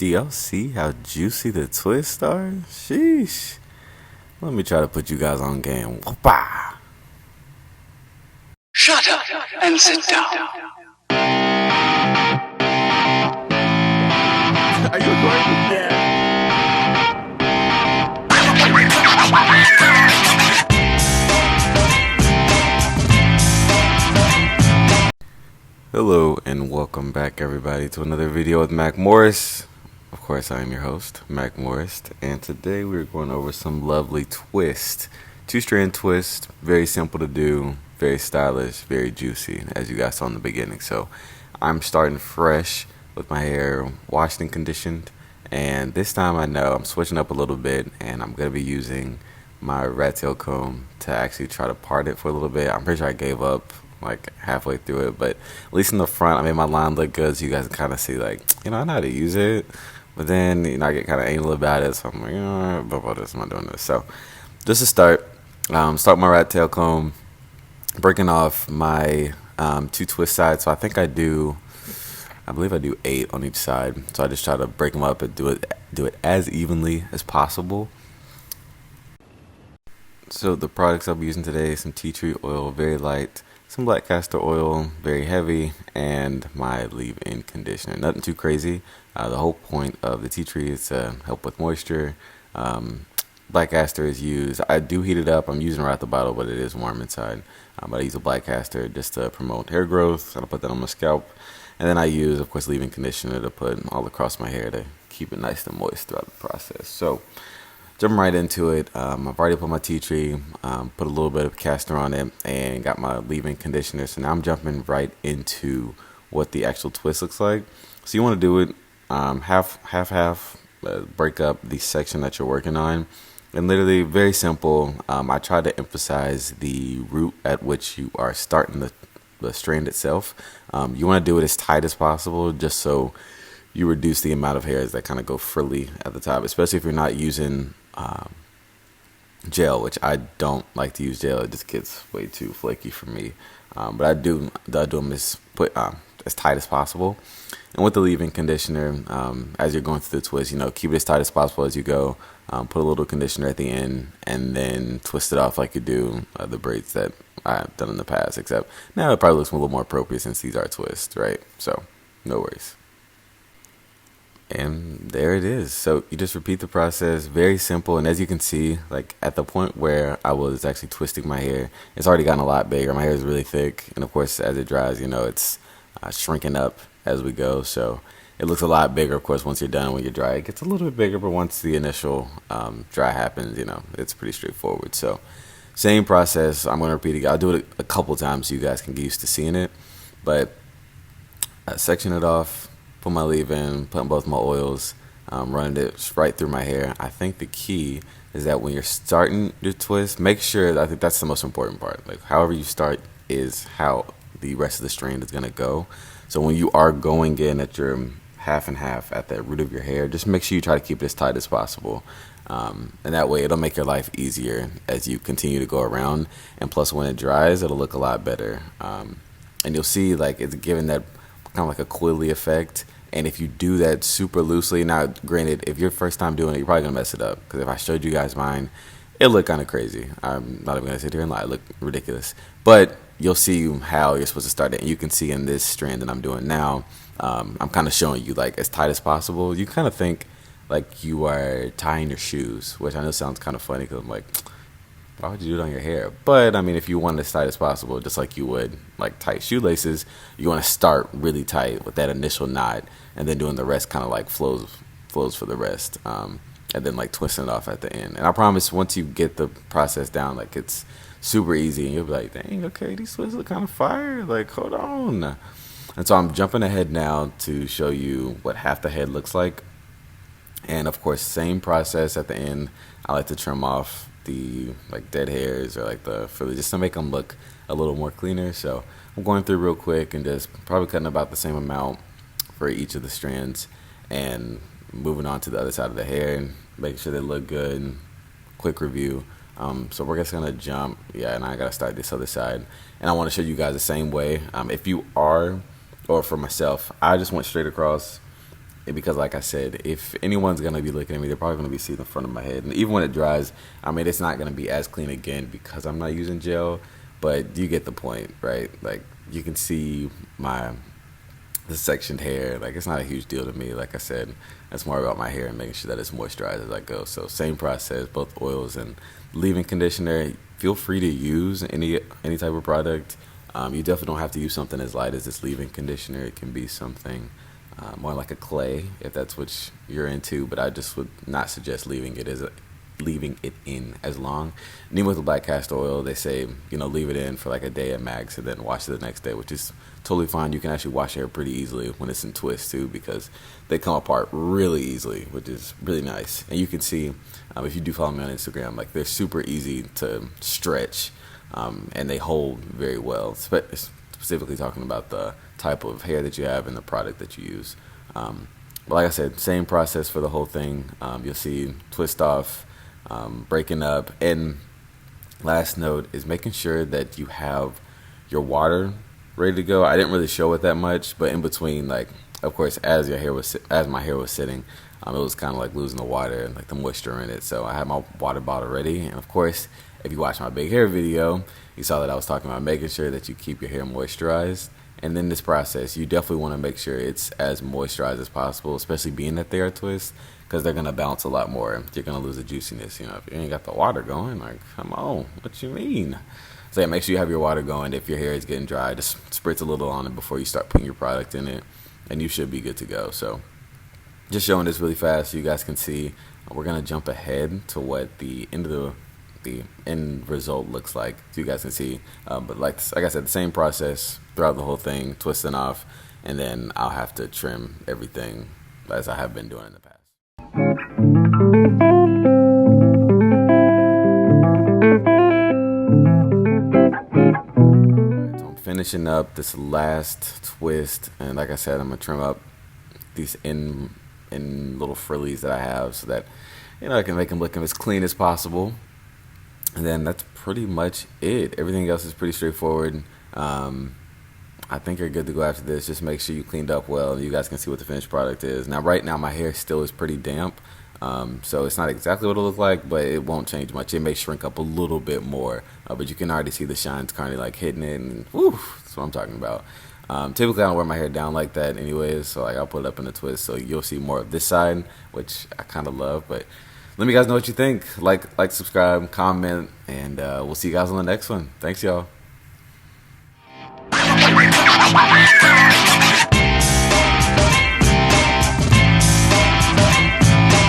Do y'all see how juicy the twists are? Sheesh. Let me try to put you guys on game. Whoopah! Shut up and sit down. Are you recording? Yeah. Hello and welcome back everybody to another video with Mac Morris. Of course I am your host, Mac Morris, and today we're going over some lovely twist. 2-strand twist, very simple to do, very stylish, very juicy, as you guys saw in the beginning. So I'm starting fresh with my hair washed and conditioned, and this time I know I'm switching up a little bit, and I'm going to be using my rat tail comb to actually try to part it for a little bit. I'm pretty sure I gave up like halfway through it, but at least in the front I made my line look good, so you guys can kind of see, like, I know how to use it, but then I get kind of anal about it, so I'm like, I'm not doing this. So just to start my rat tail comb, breaking off my 2 twist sides. So I believe I do 8 on each side, so I just try to break them up and do it as evenly as possible. So the products I'll be using today: some tea tree oil, very light, some black castor oil, very heavy, and my leave-in conditioner. Nothing too crazy. The whole point of the tea tree is to help with moisture. Black castor is used. I do heat it up. I'm using it right out the bottle, but it is warm inside. But I use a black castor just to promote hair growth. I'll put that on my scalp. And then I use, of course, leave-in conditioner to put all across my hair to keep it nice and moist throughout the process. So jumping right into it, I've already put my tea tree, put a little bit of castor on it, and got my leave-in conditioner. So now I'm jumping right into what the actual twist looks like. So you want to do it half, break up the section that you're working on. And literally very simple. I try to emphasize the root at which you are starting the strand itself. You want to do it as tight as possible, just so you reduce the amount of hairs that kind of go frilly at the top, especially if you're not using gel, which I don't like to use gel. It just gets way too flaky for me. But I do them as tight as possible. And with the leave-in conditioner, as you're going through the twist, keep it as tight as possible as you go. Put a little conditioner at the end, and then twist it off like you do the braids that I've done in the past, except now it probably looks a little more appropriate since these are twists, right? So no worries. And there it is. So you just repeat the process, very simple. And as you can see, like at the point where I was actually twisting my hair, it's already gotten a lot bigger. My hair is really thick, and of course as it dries, it's shrinking up as we go. So it looks a lot bigger, of course, once you're done. When you're dry, it gets a little bit bigger, but once the initial dry happens, it's pretty straightforward. So same process. I'm going to repeat it. I'll do it a couple times so you guys can get used to seeing it. But section it off, put my leave-in, put both my oils, running it right through my hair. I think the key is that when you're starting your twist, make sure, I think that's the most important part. Like, however you start is how the rest of the strand is going to go. So when you are going in at your half and half at the root of your hair, just make sure you try to keep it as tight as possible. And that way it'll make your life easier as you continue to go around. And plus, when it dries, it'll look a lot better. And you'll see, like, it's giving that kind of like a coily effect. And if you do that super loosely, now granted, if you're first time doing it, you're probably gonna mess it up, because if I showed you guys mine, it looked kind of crazy. I'm not even gonna sit here and lie, it looked ridiculous. But you'll see how you're supposed to start it, and you can see in this strand that I'm doing now, I'm kind of showing you, like, as tight as possible. You kind of think like you are tying your shoes, which I know sounds kind of funny, because I'm like, why would you do it on your hair? But I mean, if you want it as tight as possible, just like you would like tight shoelaces, you want to start really tight with that initial knot, and then doing the rest kind of like flows for the rest, and then like twisting it off at the end. And I promise, once you get the process down, like, it's super easy, and you'll be like, dang, okay, these twists look kind of fire, like, hold on. And so I'm jumping ahead now to show you what half the head looks like. And of course, same process at the end. I like to trim off the like dead hairs or like the frilly, just to make them look a little more cleaner. So I'm going through real quick and just probably cutting about the same amount for each of the strands, and moving on to the other side of the hair and making sure they look good. And quick review. So we're just gonna jump, and I gotta start this other side, and I want to show you guys the same way. If you are, or for myself, I just went straight across. because like I said, if anyone's gonna be looking at me, they're probably gonna be seeing the front of my head. And even when it dries, I mean, it's not gonna be as clean again because I'm not using gel. But you get the point, right? Like you can see my the sectioned hair. Like it's not a huge deal to me. Like I said, it's more about my hair and making sure that it's moisturized as I go. So same process, both oils and leave-in conditioner. Feel free to use any type of product. You definitely don't have to use something as light as this leave-in conditioner. It can be something more like a clay if that's what you're into. But I just would not suggest leaving it in as long. And even with the black castor oil, they say, leave it in for like a day at max and then wash it the next day, which is totally fine. You can actually wash your hair pretty easily when it's in twists too, because they come apart really easily, which is really nice. And you can see, if you do follow me on Instagram, like they're super easy to stretch, and they hold very well, specifically talking about the type of hair that you have and the product that you use. But like I said, same process for the whole thing. You'll see twist off, breaking up. And last note is making sure that you have your water ready to go. I didn't really show it that much, but in between, like, of course, as my hair was sitting, it was kind of like losing the water and like the moisture in it. So I had my water bottle ready. And of course, if you watched my big hair video, you saw that I was talking about making sure that you keep your hair moisturized. And then this process, you definitely want to make sure it's as moisturized as possible, especially being that they are twists, because they're going to bounce a lot more. You're going to lose the juiciness. If you ain't got the water going, like, come on, what you mean? So yeah, make sure you have your water going. If your hair is getting dry, just spritz a little on it before you start putting your product in it, and you should be good to go. So just showing this really fast so you guys can see. We're going to jump ahead to what the end result looks like so you guys can see. But like I said, the same process throughout the whole thing, twisting off, and then I'll have to trim everything as I have been doing in the past. So I'm finishing up this last twist, and like I said, I'm gonna trim up these in little frillies that I have so that I can make them look as clean as possible. And then that's pretty much it. Everything else is pretty straightforward. I think you're good to go after this. Just make sure you cleaned up well. You guys can see what the finished product is. Now, right now, my hair still is pretty damp. So it's not exactly what it'll look like, but it won't change much. It may shrink up a little bit more. But you can already see the shines kind of like hitting it. And whew, that's what I'm talking about. Typically, I don't wear my hair down like that anyways. So like I'll put it up in a twist. So you'll see more of this side, which I kind of love. But let me guys know what you think. Like, subscribe, comment, and we'll see you guys on the next one. Thanks, y'all.